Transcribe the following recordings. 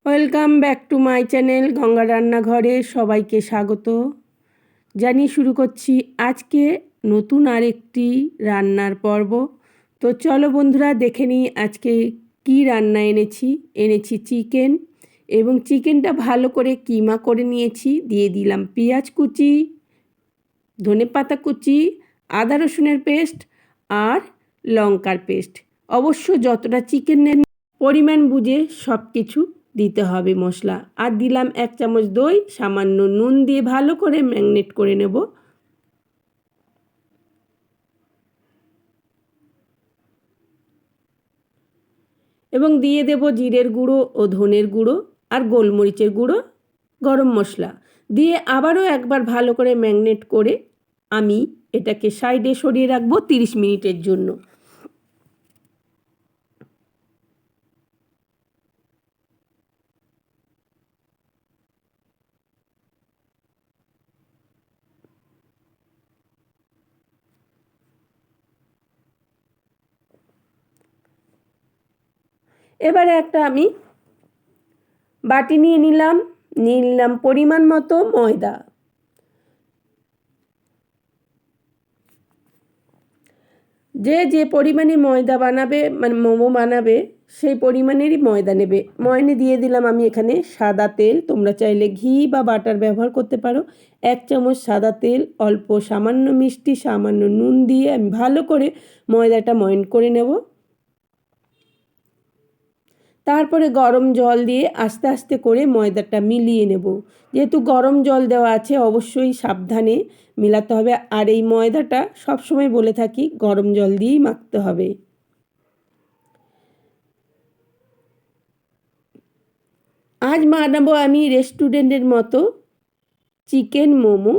Welcome back to my channel Ganga রান্নাঘরে সবাইকে স্বাগত জানিয়ে শুরু করছি আজকে নতুন আরেকটি রান্নার পর্ব। তো চলো বন্ধুরা দেখে নিই আজকে কি রান্না এনেছি চিকেন, এবং চিকেনটা ভালো করে কিমা করে নিয়েছি। দিয়ে দিলাম পেঁয়াজ কুচি, ধনেপাতা কুচি, আদা রসুনের পেস্ট আর লঙ্কার পেস্ট। অবশ্য যতটা চিকেন নেন পরিমাণ বুঝে সব কিছু দিতে হবে মশলা। আর দিলাম 1 চামচ দই, সামান্য নুন দিয়ে ভালো করে ম্যারিনেট করে নেব। এবং দিয়ে দেব জিরের গুঁড়ো ও ধনের গুঁড়ো আর গোলমরিচের গুঁড়ো, গরম মশলা দিয়ে আবারও একবার ভালো করে ম্যারিনেট করে আমি এটাকে সাইডে সরিয়ে রাখবো 30 মিনিটের জন্য। এবারে একটা আমি বাটি নিয়ে নিলাম পরিমাণ মতো ময়দা। যে পরিমাণে ময়দা বানাবে মানে মোমো বানাবে সেই পরিমাণেরই ময়দা নেবে। ময়নে দিয়ে দিলাম আমি এখানে সাদা তেল, তোমরা চাইলে ঘি বা বাটার ব্যবহার করতে পারো। 1 চামচ সাদা তেল, অল্প সামান্য মিষ্টি, সামান্য নুন দিয়ে আমি ভালো করে ময়দাটা ময়ন করে নেব। তারপরে গরম জল দিয়ে আস্তে আস্তে করে ময়দাটা মিলিয়ে নেব। যেহেতু গরম জল দেওয়া আছে অবশ্যই সাবধানে মেলাতে হবে। আর এই ময়দাটা সবসময় বলে থাকি গরম জল দিয়েই মাখতে হবে। আজ বানাবো আমি রেস্টুরেন্টের মতো চিকেন মোমো,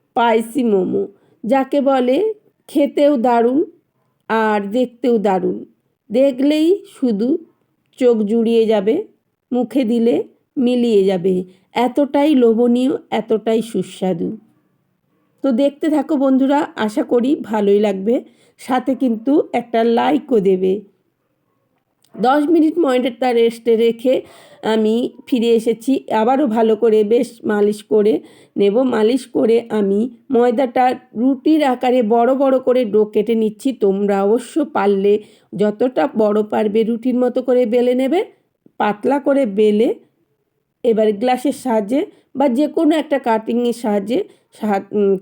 স্পাইসি মোমো, যাকে বলে খেতেও দারুণ আর দেখতেও দারুণ। দেখলেই শুধু চোখ জুড়িয়ে যাবে, মুখে দিলে মিলিয়ে যাবে, এতটাই লোভনীয়, এতটাই সুস্বাদু। তো দেখতে থাকো বন্ধুরা, আশা করি ভালোই লাগবে। সাথে কিন্তু একটা লাইকও দেবে। 10 মিনিট ময়দাটা রেস্টে রেখে আমি ফিরে এসেছি। আবারও ভালো করে বেশ মালিশ করে নেব। মালিশ করে আমি ময়দাটা রুটির আকারে বড় বড় করে ডো কেটে নিচ্ছি। তোমরা অবশ্য পারলে যতটা বড় পারবে রুটির মতো করে বেলে নেবে। পাতলা করে বেলে এবার গ্লাসের সাহায্যে বা যে কোনো একটা কাটিংয়ের সাহায্যে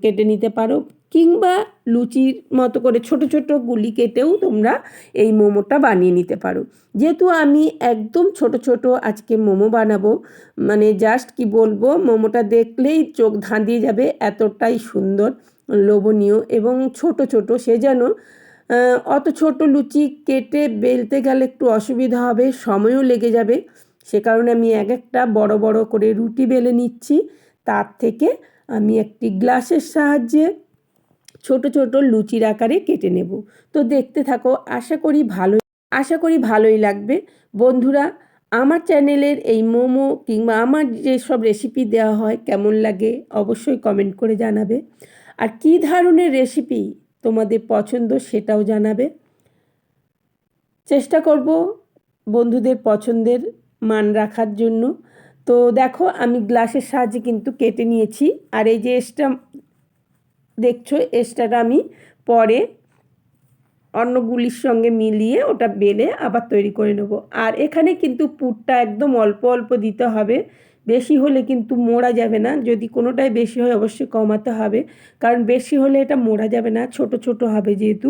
কেটে নিতে পারো, কিংবা লুচির মতো করে ছোট ছোট গুলি কেটেও তোমরা এই মোমোটা বানিয়ে নিতে পারো। যেহেতু আমি একদম ছোট ছোট আজকে মোমো বানাবো, মানে জাস্ট কি বলবো, মোমোটা দেখলেই চোখ ধাঁধিয়ে যাবে, এতটাই সুন্দর, লোভনীয় এবং ছোট ছোট। সে যেন অত ছোট লুচি কেটে বেলতে গেলে একটু অসুবিধা হবে, সময়ও লেগে যাবে। সে কারণে আমি এক একটা বড় বড় করে রুটি বেলে নিচ্ছি। তার থেকে আমি একটি গ্লাসের সাহায্যে ছোট ছোট লুচির আকারে কেটে নেব। তো দেখতে থাকো, আশা করি ভালোই লাগবে বন্ধুরা। আমার চ্যানেলের এই মোমো কিংবা আমার যেসব রেসিপি দেওয়া হয় কেমন লাগে অবশ্যই কমেন্ট করে জানাবে। আর কী ধরনের রেসিপি তোমাদের পছন্দ সেটাও জানাবে। চেষ্টা করব বন্ধুদের পছন্দের মান রাখার জন্য। তো দেখো আমি গ্লাসের সাহায্যে কিন্তু কেটে নিয়েছি। আর এই যে দেখছো এক্সট্রাটা আমি পরে অন্যগুলির সঙ্গে মিলিয়ে ওটা বেলে আবার তৈরি করে নেব। আর এখানে কিন্তু পুরটা একদম অল্প অল্প দিতে হবে, বেশি হলে কিন্তু মোড়া যাবে না। যদি কোনোটাই বেশি হয় অবশ্যই কমাতে হবে, কারণ বেশি হলে এটা মোড়া যাবে না, ছোট ছোট হবে যেহেতু।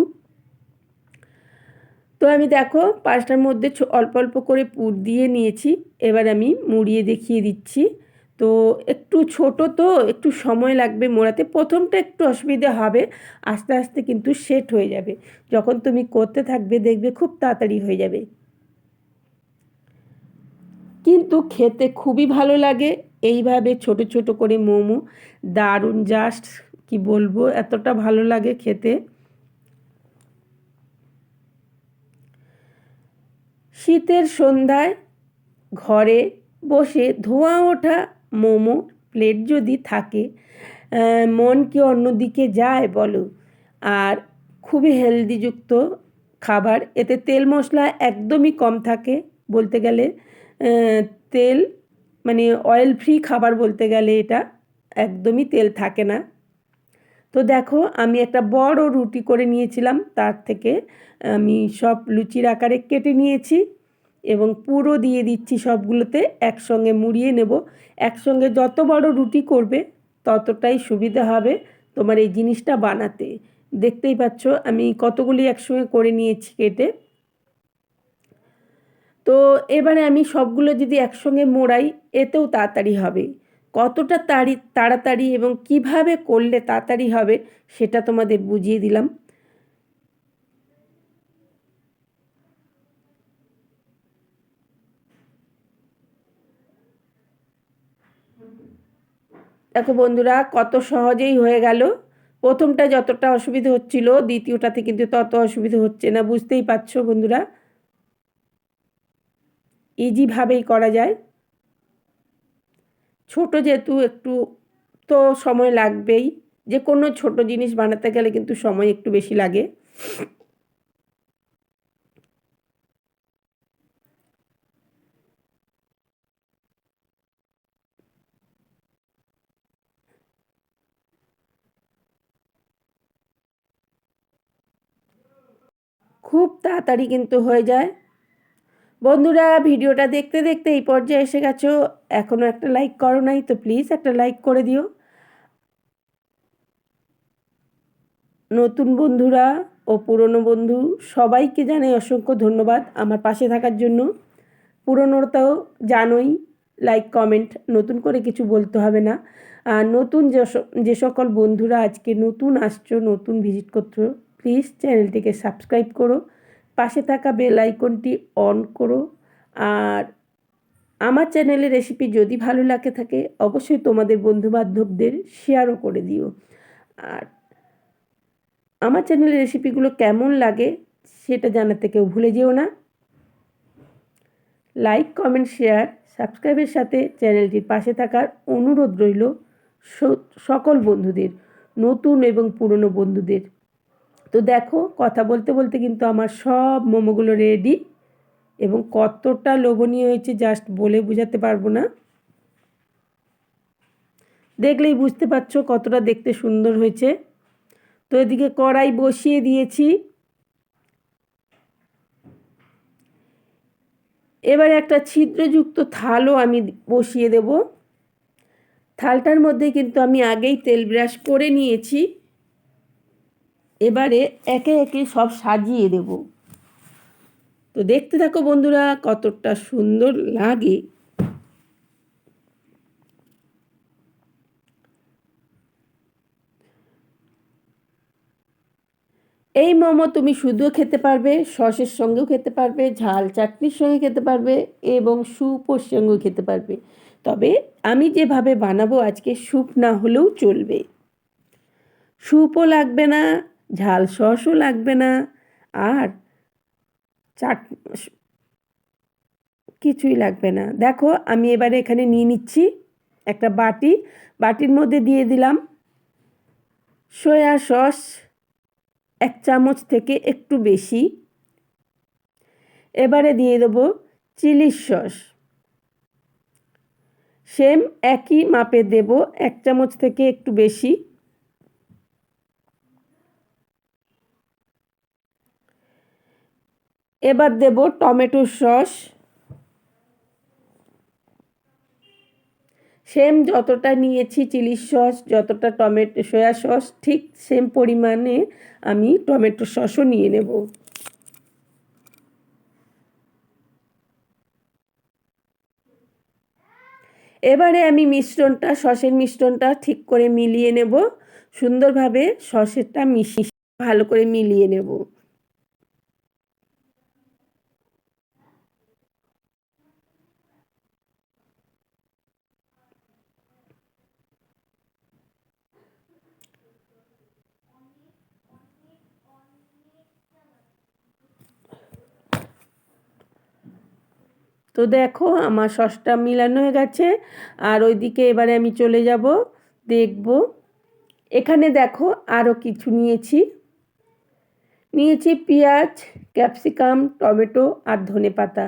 তো আমি দেখো পাঁচটার মধ্যে অল্প অল্প করে পুর দিয়ে নিয়েছি। এবার আমি মুড়িয়ে দেখিয়ে দিচ্ছি। তো একটু ছোট তো একটু সময় লাগবে মোড়াতে, প্রথমটা একটু অসুবিধা হবে, আস্তে আস্তে কিন্তু সেট হয়ে যাবে। যখন তুমি করতে থাকবে দেখবে খুব তাড়াতাড়ি হয়ে যাবে, কিন্তু খেতে খুবই ভালো লাগে এইভাবে ছোট ছোট করে মোমো। দারুণ, জাস্ট কি বলবো, এতটা ভালো লাগে খেতে। শীতের সন্ধ্যায় ঘরে বসে ধোঁয়া ওঠা মোমো প্লেট যদি থাকে, মন কি অন্যদিকে যায় বলো। আর খুবই হেলদিযুক্ত খাবার, এতে তেল মশলা একদমই কম থাকে বলতে গেলে। তেল মানে অয়েল ফ্রি খাবার বলতে গেলে এটা, একদমই তেল থাকে না। তো দেখো আমি একটা বড় রুটি করে নিয়েছিলাম, তার থেকে আমি সব লুচির আকারে কেটে নিয়েছি এবং পুরো দিয়ে দিচ্ছি সবগুলোতে, একসঙ্গে মুড়িয়ে নেব। একসঙ্গে যত বড় রুটি করবে ততটাই সুবিধা হবে তোমার এই জিনিসটা বানাতে। দেখতেই পাচ্ছ আমি কতগুলি একসঙ্গে করে নিয়েছি কেটে। তো এবারে আমি সবগুলো যদি একসঙ্গে মোড়াই এতেও তাড়াতাড়ি হবে। কতটা তাড়াতাড়ি এবং কিভাবে করলে তাড়াতাড়ি হবে সেটা তোমাদের বুঝিয়ে দিলাম। দেখো বন্ধুরা কত সহজেই হয়ে গেল। প্রথমটা যতটা অসুবিধা হচ্ছিল দ্বিতীয়টাতে কিন্তু তত অসুবিধা হচ্ছে না, বুঝতেই পারছো বন্ধুরা, ইজিভাবেই করা যায়। ছোট যেহেতু একটু তো সময় লাগবেই, যে কোনো ছোট জিনিস বানাতে গেলে কিন্তু সময় একটু বেশি লাগে। খুব তাড়াতাড়ি কিন্তু হয়ে যায়। বন্ধুরা ভিডিওটা দেখতে দেখতে এই পর্যায়ে এসে গেছো, এখনও একটা লাইক করো নাই, তো প্লিজ একটা লাইক করে দিও। নতুন বন্ধুরা ও পুরনো বন্ধু সবাইকে জানাই অসংখ্য ধন্যবাদ আমার পাশে থাকার জন্য। পুরনোটাও জানোই, লাইক কমেন্ট, নতুন করে কিছু বলতে হবে না। আর নতুন যে সকল বন্ধুরা আজকে নতুন আসছো, নতুন ভিজিট করছো, প্লিজ চ্যানেলটিকে সাবস্ক্রাইব করো, পাশে থাকা বেল আইকনটি অন করো। আর আমার চ্যানেলের রেসিপি যদি ভালো লাগে থাকে অবশ্যই তোমাদের বন্ধুবান্ধবদের শেয়ারও করে দিও। আর আমার চ্যানেলের রেসিপিগুলো কেমন লাগে সেটা জানাতে কেউ ভুলে যেও না। লাইক কমেন্ট শেয়ার সাবস্ক্রাইবের সাথে চ্যানেলটির পাশে থাকার অনুরোধ রইল সকল বন্ধুদের, নতুন এবং পুরনো বন্ধুদের। তো দেখো কথা বলতে বলতে কিন্তু আমার সব মোমোগুলো রেডি এবং কতটা লোভনীয় হয়েছে জাস্ট বলে বোঝাতে পারবো না। দেখলেই বুঝতে পারছো কতটা দেখতে সুন্দর হয়েছে। তো এদিকে কড়াই বসিয়ে দিয়েছি। এবার একটা ছিদ্রযুক্ত থালও আমি বসিয়ে দেব। থালটার মধ্যে কিন্তু আমি আগেই তেল ব্রাশ করে নিয়েছি। এবারে একে একে সব সাজিয়ে দেব। তো দেখতে থাকো বন্ধুরা কতটা সুন্দর লাগে। এই মোমো তুমি শুধুও খেতে পারবে, সসের সঙ্গেও খেতে পারবে, ঝাল চাটনির সঙ্গে খেতে পারবে এবং স্যুপের সঙ্গেও খেতে পারবে। তবে আমি যেভাবে বানাবো আজকে স্যুপ না হলেও চলবে, স্যুপও লাগবে না, ঝাল সসও লাগবে না, আর চাট কিছুই লাগবে না। দেখো আমি এবারে এখানে নিয়ে নিচ্ছি একটা বাটি, বাটির মধ্যে দিয়ে দিলাম সয়া সস 1 চামচ থেকে একটু বেশি। এবারে দিয়ে দেবো চিলি সস, সেম একই মাপে দেব 1 চামচ থেকে একটু বেশি। এবার দেব টমেটো সস, সেম যতটা নিয়েছি চিলি সস, যতটা টমেটো সয়া সস ঠিক সেম পরিমাণে আমি টমেটো সসও নিয়ে নেব। এবারে আমি সসের মিশ্রণটা ঠিক করে মিলিয়ে নেব, সুন্দরভাবে সসেরটা মিশিয়ে ভালো করে মিলিয়ে নেব। তো দেখো আমার সসটা মিলানো হয়ে গেছে। আর ওইদিকে এবারে আমি চলে যাব দেখব। এখানে দেখো আরও কিছু নিয়েছি, পেঁয়াজ, ক্যাপসিকাম, টমেটো আর ধনেপাতা।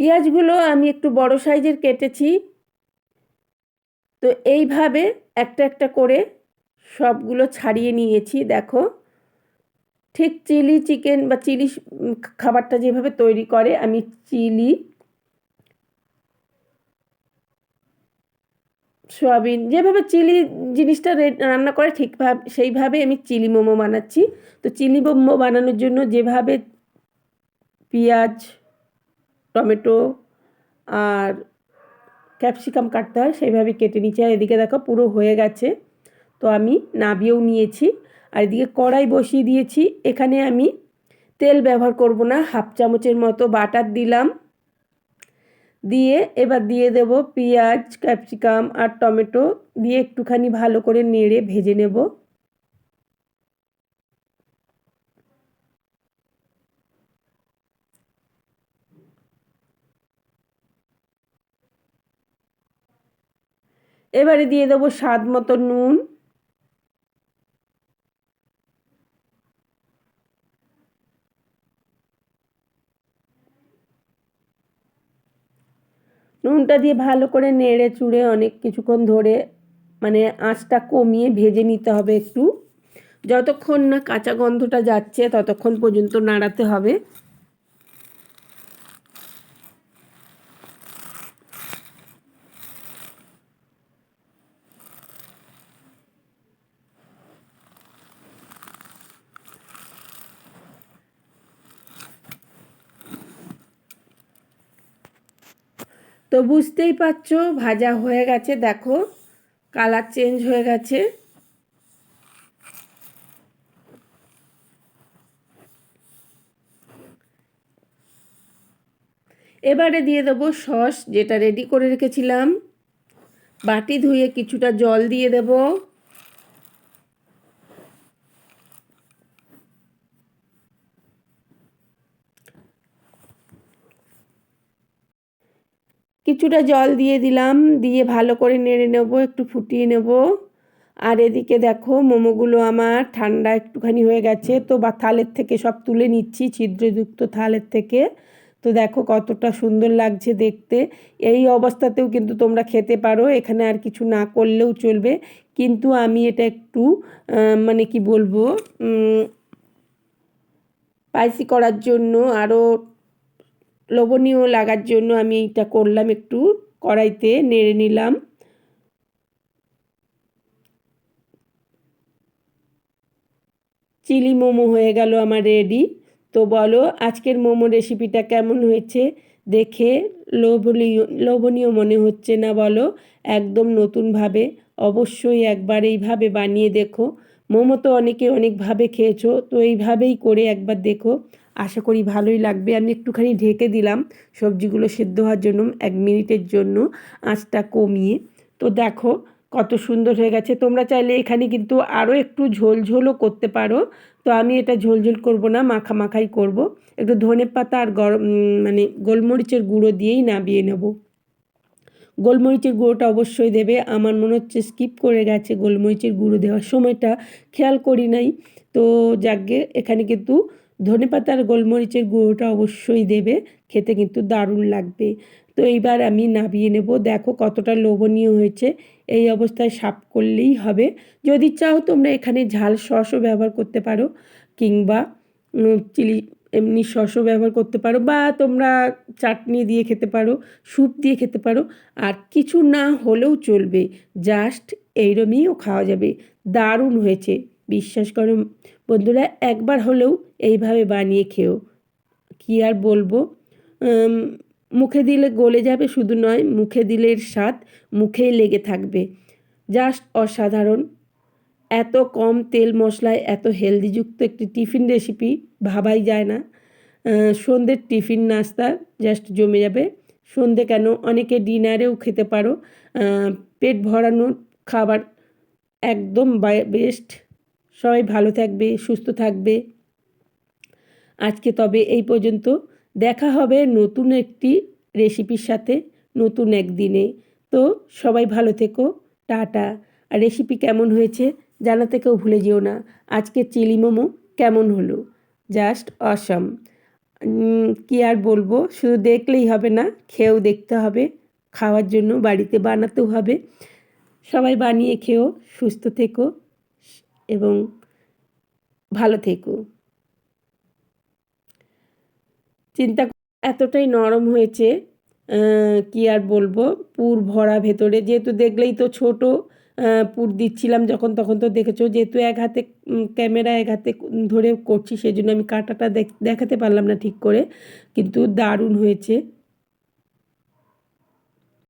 পেঁয়াজগুলো আমি একটু বড় সাইজের কেটেছি। তো এইভাবে একটা একটা করে সবগুলো ছাড়িয়ে নিয়েছি। দেখো, ঠিক চিলি চিকেন বা চিলি খাবারটা যেভাবে তৈরি করে, আমি চিলি সয়াবিন যেভাবে চিলি জিনিসটা রান্না করে ঠিকভাবে সেইভাবে আমি চিলি মোমো বানাচ্ছি। তো চিলি মোমো বানানোর জন্য যেভাবে পেঁয়াজ, টমেটো আর ক্যাপসিকাম কাটতে হয় সেইভাবে কেটে নিচ্ছি। আর এদিকে দেখো পুরো হয়ে গেছে, তো আমি নাবিয়েও নিয়েছি। আর এদিকে কড়াই বসিয়ে দিয়েছি। এখানে আমি তেল ব্যবহার করব না, 1/2 চামচের মতো বাটার দিলাম। দিয়ে এবার দিয়ে দেব পেঁয়াজ, ক্যাপসিকাম আর টমেটো দিয়ে একটুখানি ভালো করে নেড়ে ভেজে নেব। এবারে দিয়ে দেবো স্বাদ মতো নুন। নুনটা দিয়ে ভালো করে নেড়ে চুড়ে অনেক কিছুক্ষণ ধরে মানে আঁচটা কমিয়ে ভেজে নিতে হবে একটু। যতক্ষণ না কাঁচা গন্ধটা যাচ্ছে ততক্ষণ পর্যন্ত নাড়াতে হবে। তো বুঝতেই পারছো ভাজা হয়ে গেছে, দেখো কালার চেঞ্জ হয়ে গেছে। এবারে দিয়ে দেবো সস যেটা রেডি করে রেখেছিলাম। বাটি ধুয়ে কিছুটা জল দিয়ে দেব। কিছুটা জল দিয়ে দিলাম, দিয়ে ভালো করে নেড়ে নেব, একটু ফুটিয়ে নেব। আর এদিকে দেখো মোমোগুলো আমার ঠান্ডা একটুখানি হয়ে গেছে, তো বা থালের থেকে সব তুলে নিচ্ছি, ছিদ্রযুক্ত থালের থেকে। তো দেখো কতটা সুন্দর লাগছে দেখতে। এই অবস্থাতেও কিন্তু তোমরা খেতে পারো, এখানে আর কিছু না করলেও চলবে। কিন্তু আমি এটা একটু মানে কি বলবো, স্পাইসি করার জন্য, আরও লোভনীয় লাগার জন্য আমি এইটা করলাম, একটু কড়াইতে নেড়ে নিলাম। চিলি মোমো হয়ে গেল আমার রেডি। তো বলো আজকের মোমো রেসিপিটা কেমন হয়েছে? দেখে লোভনীয় লোভনীয় মনে হচ্ছে না বলো? একদম নতুনভাবে অবশ্যই একবার এইভাবে বানিয়ে দেখো। মোমো তো অনেকে অনেকভাবে খেয়েছো, তো এইভাবেই করে একবার দেখো, আশা করি ভালোই লাগবে। আমি একটুখানি ঢেকে দিলাম সবজিগুলো সেদ্ধ হওয়ার জন্য 1 মিনিটের জন্য, আঁচটা কমিয়ে। তো দেখো কত সুন্দর হয়ে গেছে। তোমরা চাইলে এখানে কিন্তু আরও একটু ঝোল ঝোলও করতে পারো। তো আমি এটা ঝোল ঝোল করবো না, মাখা মাখাই করব। একটু ধনেপাতা আর গরম মানে গোলমরিচের গুঁড়ো দিয়েই নামিয়ে নেব। গোলমরিচের গুঁড়োটা অবশ্যই দেবে, আমার মনে হচ্ছে স্কিপ করে গেছে গোলমরিচের গুঁড়ো দেওয়ার সময়টা, খেয়াল করি নাই। তো যাকগে এখানে কিন্তু ধনেপাতা আর গোলমরিচের গুঁড়োটা অবশ্যই দেবে, খেতে কিন্তু দারুণ লাগবে। তো এইবার আমি নামিয়ে নেব। দেখো কতটা লোভনীয় হয়েছে। এই অবস্থায় সার্ভ করলেই হবে। যদি চাও তোমরা এখানে ঝাল সসও ব্যবহার করতে পারো, কিংবা চিলি এমনি সসও ব্যবহার করতে পারো, বা তোমরা চাটনি দিয়ে খেতে পারো, স্যুপ দিয়ে খেতে পারো। আর কিছু না হলেও চলবে, জাস্ট এইরকমইও খাওয়া যাবে। দারুণ হয়েছে, বিশ্বাস করো বন্ধুরা, একবার হলেও এইভাবে বানিয়ে খেও। কী আর বলবো, মুখে দিলে গলে যাবে শুধু নয়, মুখে দিলে এর স্বাদ মুখেই লেগে থাকবে। জাস্ট অসাধারণ। এত কম তেল মশলায় এত হেলদিযুক্ত একটি টিফিন রেসিপি ভাবাই যায় না। সন্ধ্যের টিফিন নাস্তা জাস্ট জমে যাবে। সন্ধে কেন, অনেকে ডিনারেও খেতে পারো। পেট ভরানোর খাবার একদম বেস্ট। সবাই ভালো থাকবে, সুস্থ থাকবে। আজকে তবে এই পর্যন্ত। দেখা হবে নতুন একটি রেসিপির সাথে নতুন একদিনে। তো সবাই ভালো থেকো, টাটা। আর রেসিপি কেমন হয়েছে জানাতে কেউ ভুলে যেও না। আজকে চিলি মোমো কেমন হলো, জাস্ট অসাম। কি আর বলবো, শুধু দেখলেই হবে না, খেয়েও দেখতে হবে। খাওয়ার জন্য বাড়িতে বানাতেও হবে। সবাই বানিয়ে খেও, সুস্থ থেকো এবং ভালো থেকো। চিন্তা এতটাই নরম হয়েছে, কি আর বলবো, পুর ভরা ভেতরে। যেহেতু দেখলেই তো ছোট পুর দিচ্ছিলাম যখন, তখন তো দেখেছো। যেহেতু এক হাতে ক্যামেরা এক হাতে ধরে করছি, সেজন্য আমি কাঁটাটা দেখাতে পারলাম না ঠিক করে, কিন্তু দারুণ হয়েছে।